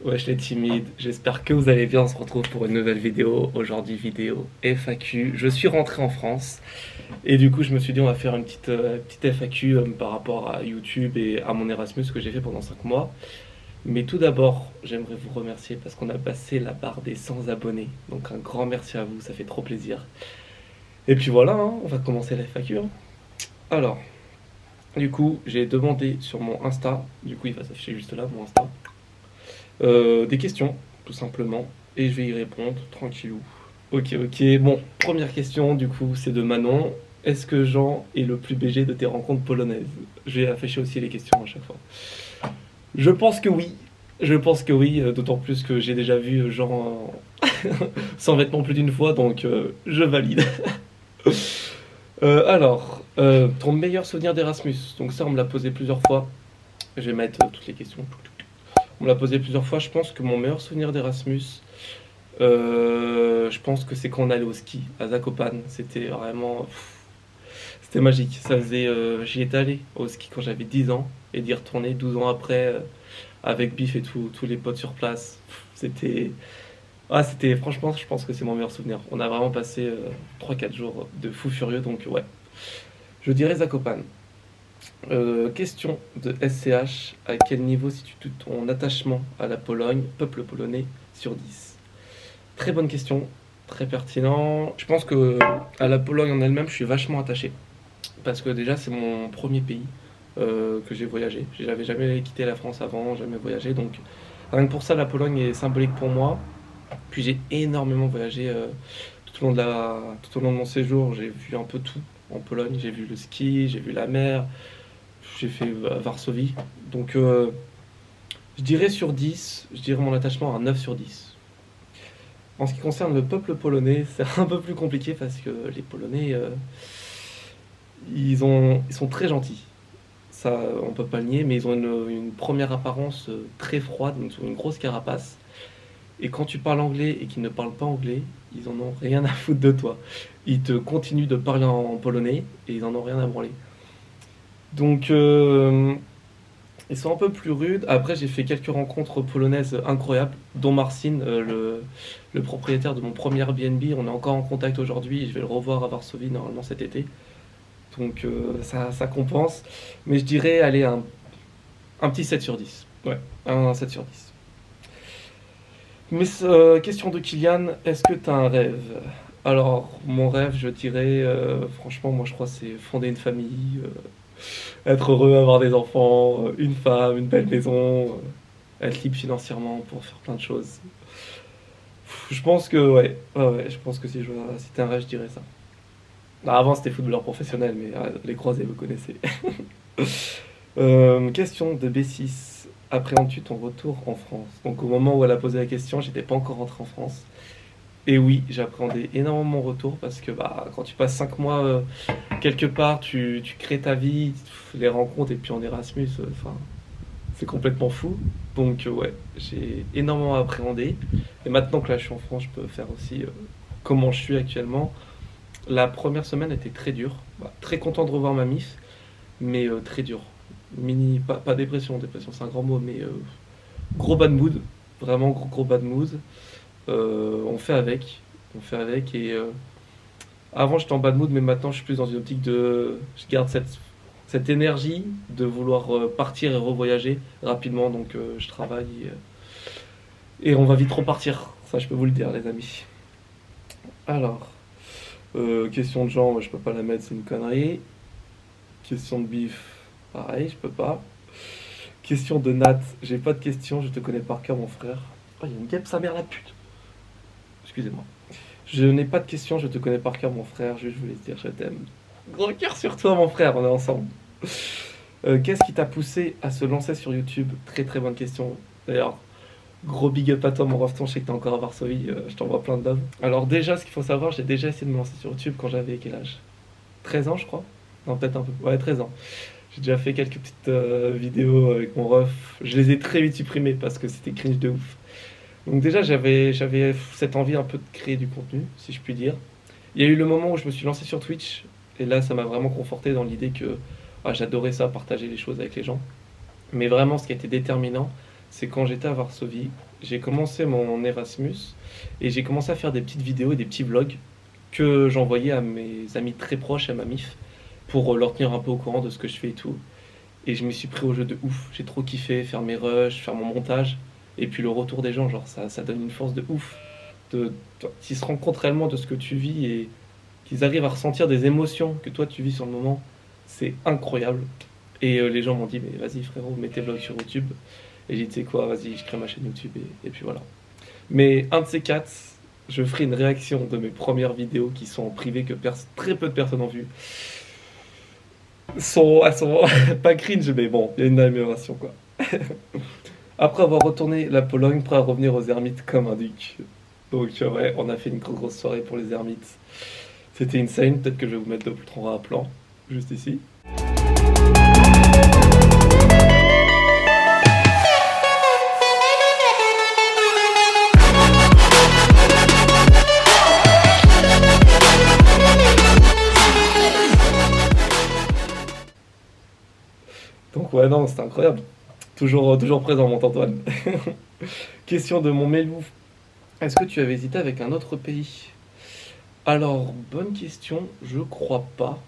Wesh les timides, j'espère que vous allez bien, on se retrouve pour une nouvelle vidéo, aujourd'hui vidéo FAQ. Je suis rentré en France et du coup je me suis dit on va faire une petite FAQ par rapport à YouTube et à mon Erasmus que j'ai fait pendant 5 mois. Mais tout d'abord, j'aimerais vous remercier parce qu'on a passé la barre des 100 abonnés. Donc un grand merci à vous, ça fait trop plaisir. Et puis voilà, hein, on va commencer la FAQ. Hein. Alors, du coup j'ai demandé sur mon Insta, du coup il va s'afficher juste là mon Insta. Des questions, tout simplement, et je vais y répondre tranquillou. Ok, ok. Bon, première question, du coup, c'est de Manon. Est-ce que Jean est le plus BG de tes rencontres polonaises? Je vais afficher aussi les questions à chaque fois. Je pense que oui. Je pense que oui, d'autant plus que j'ai déjà vu Jean sans vêtements plus d'une fois, donc je valide. Ton meilleur souvenir d'Erasmus? Donc ça, on me l'a posé plusieurs fois. Je vais mettre toutes les questions. On me l'a posé plusieurs fois. Je pense que mon meilleur souvenir d'Erasmus, je pense que c'est quand on allait au ski à Zakopane. C'était vraiment, c'était magique. J'y étais allé au ski quand j'avais 10 ans et d'y retourner 12 ans après avec Biff et tous les potes sur place. C'était franchement, je pense que c'est mon meilleur souvenir. On a vraiment passé 3-4 jours de fou furieux, donc ouais. Je dirais Zakopane. Question de SCH. À quel niveau situes-tu ton attachement à la Pologne, peuple polonais, sur 10? Très bonne question, très pertinent. Je pense que à la Pologne en elle-même, je suis vachement attaché. Parce que déjà, c'est mon premier pays que j'ai voyagé. J'avais jamais quitté la France avant, jamais voyagé. Donc, rien que pour ça, la Pologne est symbolique pour moi. Puis j'ai énormément voyagé tout au long de mon séjour. J'ai vu un peu tout en Pologne. J'ai vu le ski, j'ai vu la mer, j'ai fait Varsovie. Donc, je dirais sur 10, je dirais mon attachement à 9 sur 10. En ce qui concerne le peuple polonais, c'est un peu plus compliqué parce que les Polonais, ils sont très gentils. Ça, on peut pas le nier, mais ils ont une première apparence très froide, ils ont une grosse carapace. Et quand tu parles anglais et qu'ils ne parlent pas anglais, ils en ont rien à foutre de toi. Ils te continuent de parler en polonais et ils en ont rien à branler. Donc, ils sont un peu plus rudes. Après, j'ai fait quelques rencontres polonaises incroyables, dont Marcin, le propriétaire de mon premier Airbnb. On est encore en contact aujourd'hui. Je vais le revoir à Varsovie normalement cet été. Donc ça compense. Mais je dirais, allez, un petit 7 sur 10. Ouais, un 7 sur 10. Mais question de Kylian, est-ce que tu as un rêve? Alors, mon rêve, je dirais, franchement, moi je crois c'est fonder une famille, être heureux, avoir des enfants, une femme, une belle maison, être libre financièrement pour faire plein de choses. Je pense que, ouais, je pense que si c'était un rêve, je dirais ça. Ah, avant, c'était footballeur professionnel, mais les croisés, vous connaissez. Question de B6. Appréhendes-tu ton retour en France? Donc, au moment où elle a posé la question, j'étais pas encore rentré en France. Et oui, j'appréhendais énormément mon retour parce que bah, quand tu passes 5 mois quelque part, tu crées ta vie, les rencontres, et puis en Erasmus, enfin, c'est complètement fou. Donc, ouais, j'ai énormément appréhendé. Et maintenant que là, je suis en France, je peux faire aussi comment je suis actuellement. La première semaine était très dure. Bah, très content de revoir ma mif, mais très dur. Pas dépression, dépression c'est un grand mot, mais gros bad mood. Vraiment gros bad mood. On fait avec. On fait avec et avant j'étais en bad mood, mais maintenant je suis plus dans une optique de. Je garde cette énergie de vouloir partir et revoyager rapidement, donc je travaille et on va vite repartir. Ça, je peux vous le dire, les amis. Alors. Question de genre, je peux pas la mettre, c'est une connerie. Question de bif, pareil, je peux pas. Question de Nat, j'ai pas de question, je te connais par cœur, mon frère. Oh, il y a une guêpe, sa mère la pute. Excusez-moi. Je n'ai pas de question, je te connais par cœur, mon frère, juste je voulais te dire je t'aime. Gros cœur sur toi, mon frère, on est ensemble. Qu'est-ce qui t'a poussé à se lancer sur YouTube? Très très bonne question. D'ailleurs, gros big up à toi, mon rafton, je sais que t'es encore à Varsovie, je t'envoie plein de love. Alors déjà, ce qu'il faut savoir, j'ai déjà essayé de me lancer sur YouTube quand j'avais quel âge? 13 ans, je crois. Non, peut-être un peu. Ouais, 13 ans. J'ai déjà fait quelques petites vidéos avec mon ref. Je les ai très vite supprimées parce que c'était cringe de ouf. Donc déjà, j'avais cette envie un peu de créer du contenu, si je puis dire. Il y a eu le moment où je me suis lancé sur Twitch, et là, ça m'a vraiment conforté dans l'idée que j'adorais ça, partager les choses avec les gens. Mais vraiment, ce qui a été déterminant, c'est quand j'étais à Varsovie. J'ai commencé mon Erasmus et j'ai commencé à faire des petites vidéos et des petits vlogs que j'envoyais à mes amis très proches, à ma MIF, pour leur tenir un peu au courant de ce que je fais et tout. Et je me suis pris au jeu de ouf. J'ai trop kiffé faire mes rushs, faire mon montage. Et puis le retour des gens, genre ça donne une force de ouf. Qu'ils se rendent compte réellement de ce que tu vis et qu'ils arrivent à ressentir des émotions que toi tu vis sur le moment. C'est incroyable. Et les gens m'ont dit, mais vas-y frérot, mets tes vlogs sur YouTube. Et j'ai dit, tu sais quoi, vas-y, je crée ma chaîne YouTube et puis voilà. Mais un de ces quatre, je ferai une réaction de mes premières vidéos qui sont en privé que très peu de personnes ont vues. Elles sont pas cringe, mais bon, il y a une amélioration quoi. Après avoir retourné la Pologne, prêt à revenir aux ermites comme un duc. Donc ouais, on a fait une grosse soirée pour les ermites. C'était insane, peut-être que je vais vous mettre d'autres à plan, juste ici. Donc ouais, non, c'était incroyable. Toujours présent, mon Antoine. Question de mon Melou. Est-ce que tu avais hésité avec un autre pays? Alors, bonne question, je crois pas.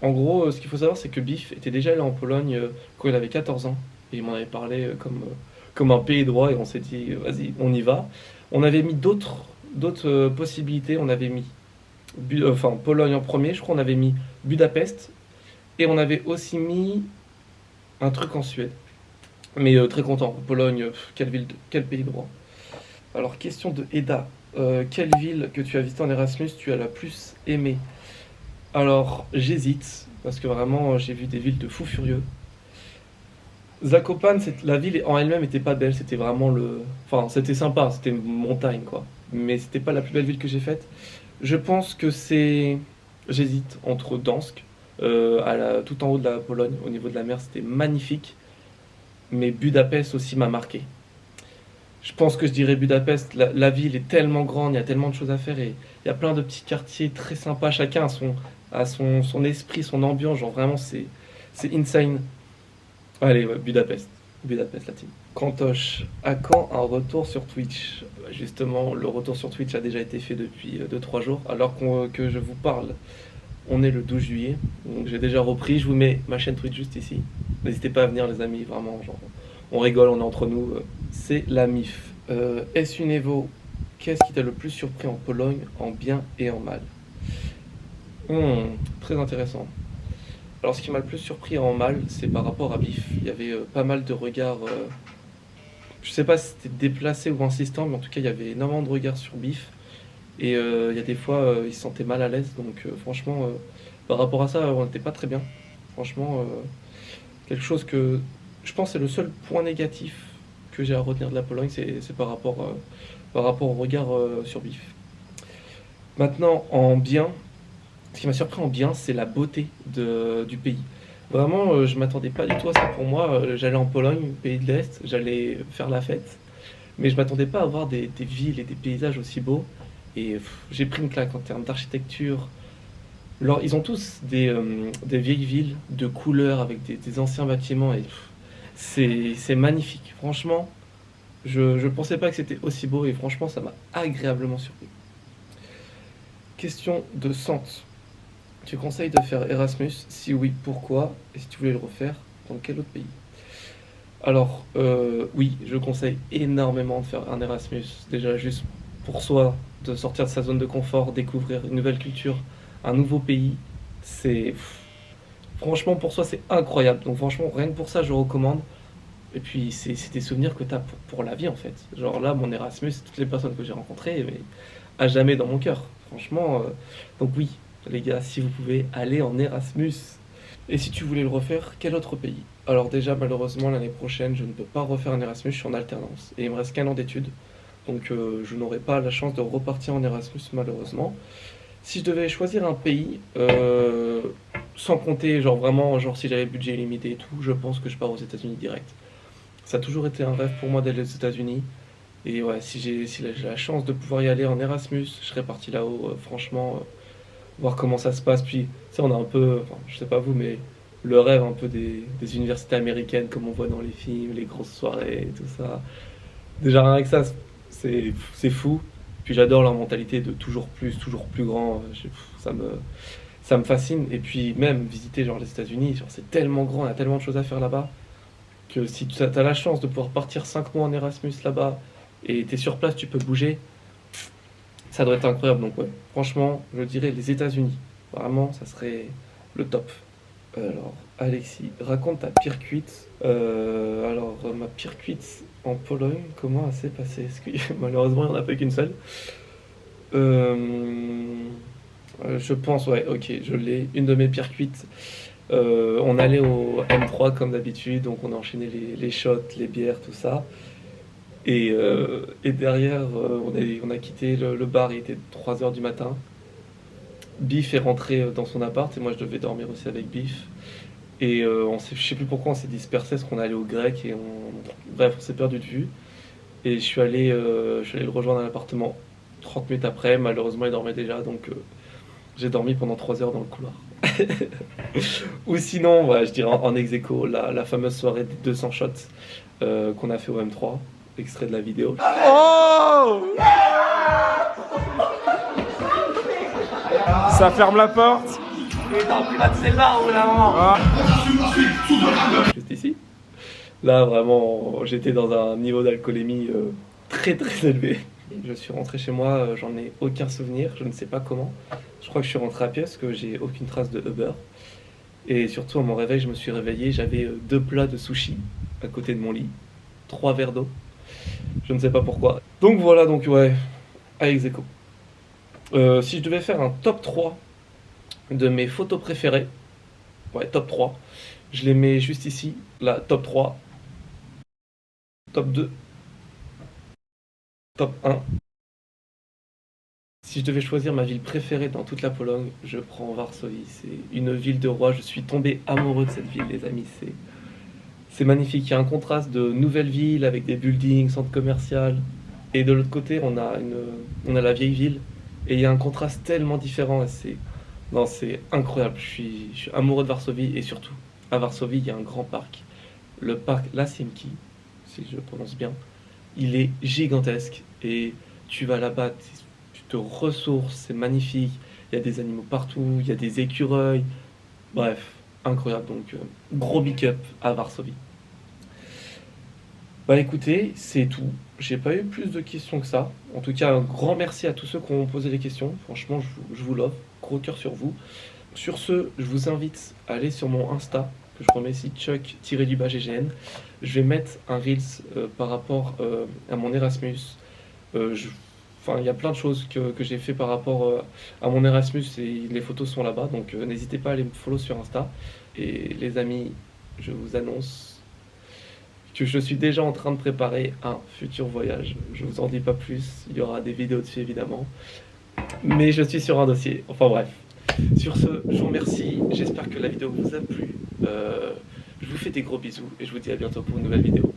En gros, ce qu'il faut savoir, c'est que Biff était déjà allé en Pologne quand il avait 14 ans. Et il m'en avait parlé comme un pays droit et on s'est dit, vas-y, on y va. On avait mis d'autres possibilités. On avait mis Pologne en premier, je crois on avait mis Budapest. Et on avait aussi mis un truc en Suède. Mais très content. Pologne, quelle ville, quel pays droit. Alors, question de Eda. Quelle ville que tu as visitée en Erasmus tu as la plus aimée? Alors, j'hésite, parce que vraiment, j'ai vu des villes de fous furieux. Zakopane, la ville en elle-même était pas belle, c'était vraiment le... Enfin, c'était sympa, c'était une montagne, quoi. Mais c'était pas la plus belle ville que j'ai faite. Je pense que c'est... J'hésite entre Dansk, tout en haut de la Pologne, au niveau de la mer, c'était magnifique. Mais Budapest aussi m'a marqué. Je pense que je dirais Budapest. La ville est tellement grande, il y a tellement de choses à faire et il y a plein de petits quartiers très sympas. Chacun a son esprit, son ambiance. Genre vraiment, c'est insane. Allez, ouais, Budapest. Budapest, la team. Kantosh, à quand un retour sur Twitch? Justement, le retour sur Twitch a déjà été fait depuis 2-3 jours. Alors que je vous parle, on est le 12 juillet. Donc j'ai déjà repris. Je vous mets ma chaîne Twitch juste ici. N'hésitez pas à venir, les amis. Vraiment, genre, on rigole, on est entre nous. C'est la MIF. Est-ce une Evo? Qu'est-ce qui t'a le plus surpris en Pologne, en bien et en mal? Très intéressant. Alors, ce qui m'a le plus surpris en mal, c'est par rapport à Biff. Il y avait pas mal de regards. Je sais pas si c'était déplacé ou insistant, mais en tout cas, il y avait énormément de regards sur Biff. Et il y a des fois, il se sentait mal à l'aise. Donc, franchement, par rapport à ça, on n'était pas très bien. Franchement, quelque chose que je pense c'est le seul point négatif que j'ai à retenir de la Pologne, c'est par rapport au regard sur Biff. Maintenant, en bien, ce qui m'a surpris en bien, c'est la beauté du pays. Vraiment, je m'attendais pas du tout à ça pour moi. J'allais en Pologne, pays de l'Est, j'allais faire la fête, mais je m'attendais pas à voir des villes et des paysages aussi beaux. Et j'ai pris une claque en termes d'architecture. Alors, ils ont tous des vieilles villes de couleurs avec des anciens bâtiments et c'est magnifique. Franchement, je pensais pas que c'était aussi beau et franchement, ça m'a agréablement surpris. Question de Sante. Tu conseilles de faire Erasmus? Si oui, pourquoi? Et si tu voulais le refaire, dans quel autre pays? Alors, oui, je conseille énormément de faire un Erasmus. Déjà, juste pour soi, de sortir de sa zone de confort, découvrir une nouvelle culture, un nouveau pays. C'est. Franchement, pour soi, c'est incroyable. Donc, franchement, rien que pour ça, je recommande. Et puis, c'est des souvenirs que tu as pour la vie, en fait. Genre là, mon Erasmus, c'est toutes les personnes que j'ai rencontrées, mais à jamais dans mon cœur. Franchement, donc oui, les gars, si vous pouvez aller en Erasmus. Et si tu voulais le refaire, quel autre pays? Alors déjà, malheureusement, l'année prochaine, je ne peux pas refaire un Erasmus, je suis en alternance. Et il me reste qu'un an d'études. Donc je n'aurai pas la chance de repartir en Erasmus, malheureusement. Si je devais choisir un pays, sans compter, genre vraiment, genre si j'avais budget illimité et tout, je pense que je pars aux États-Unis direct. Ça a toujours été un rêve pour moi d'aller aux États-Unis. Et ouais, si j'ai la chance de pouvoir y aller en Erasmus, je serais parti là-haut, franchement, voir comment ça se passe. Puis, tu sais, on a un peu, enfin, je sais pas vous, mais le rêve un peu des universités américaines comme on voit dans les films, les grosses soirées, tout ça. Déjà rien que ça, c'est fou. Puis j'adore leur mentalité de toujours plus grand. Ça me fascine. Et puis même visiter genre les États-Unis, genre c'est tellement grand, il y a tellement de choses à faire là-bas que si tu as la chance de pouvoir partir 5 mois en Erasmus là-bas et tu es sur place, tu peux bouger, ça doit être incroyable. Donc ouais, franchement, je dirais les États-Unis. Vraiment, ça serait le top. Alors, Alexis, raconte ta pire cuite. Ma pire cuite en Pologne, comment elle s'est passée? Parce que malheureusement, il n'y en a pas qu'une seule. Euh, je pense, ouais, ok, je l'ai. Une de mes pires cuites. On allait au M3 comme d'habitude, donc on a enchaîné les shots, les bières, tout ça. Et derrière, on a quitté le bar, il était 3 heures du matin. Biff est rentré dans son appart et moi je devais dormir aussi avec Biff. Et je sais plus pourquoi on s'est dispersé, parce qu'on allait au grec bref, on s'est perdu de vue. Et je suis allé le rejoindre à l'appartement 30 minutes après. Malheureusement, il dormait déjà, donc j'ai dormi pendant 3 heures dans le couloir. Ou sinon, ouais, je dirais en ex aequo, la fameuse soirée des 200 shots qu'on a fait au M3, extrait de la vidéo. Oh! Ça ferme la porte. Juste ici. Là, vraiment, j'étais dans un niveau d'alcoolémie très élevé. Je suis rentré chez moi, j'en ai aucun souvenir, je ne sais pas comment. Je crois que je suis rentré à pied parce que j'ai aucune trace de Uber. Et surtout, à mon réveil, je me suis réveillé, j'avais 2 plats de sushi à côté de mon lit, 3 verres d'eau. Je ne sais pas pourquoi. Donc voilà, donc ouais, à ex aequo. Si je devais faire un top 3 de mes photos préférées, ouais, top 3, je les mets juste ici, là, top 3, top 2, top 1. Si je devais choisir ma ville préférée dans toute la Pologne, je prends Varsovie. C'est une ville de roi, je suis tombé amoureux de cette ville, les amis. C'est magnifique, il y a un contraste de nouvelles villes avec des buildings, centres commerciaux. Et de l'autre côté, on a la vieille ville. Et il y a un contraste tellement différent. Non, c'est incroyable. Je suis amoureux de Varsovie. Et surtout, à Varsovie, il y a un grand parc. Le parc Lasimki, si je prononce bien. Il est gigantesque. Et tu vas là-bas, tu te ressources, c'est magnifique. Il y a des animaux partout, il y a des écureuils. Bref, incroyable. Donc, gros big up à Varsovie. Bah écoutez, c'est tout. J'ai pas eu plus de questions que ça. En tout cas, un grand merci à tous ceux qui ont posé les questions. Franchement, je vous l'offre. Gros cœur sur vous. Sur ce, je vous invite à aller sur mon Insta, que je remets ici, Chuck-GGN. Je vais mettre un Reels par rapport à mon Erasmus. Enfin, il y a plein de choses que j'ai fait par rapport à mon Erasmus et les photos sont là-bas. Donc n'hésitez pas à aller me follow sur Insta. Et les amis, je vous annonce que je suis déjà en train de préparer un futur voyage. Je vous en dis pas plus, il y aura des vidéos dessus évidemment. Mais je suis sur un dossier, enfin bref. Sur ce, je vous remercie, j'espère que la vidéo vous a plu. Je vous fais des gros bisous et je vous dis à bientôt pour une nouvelle vidéo.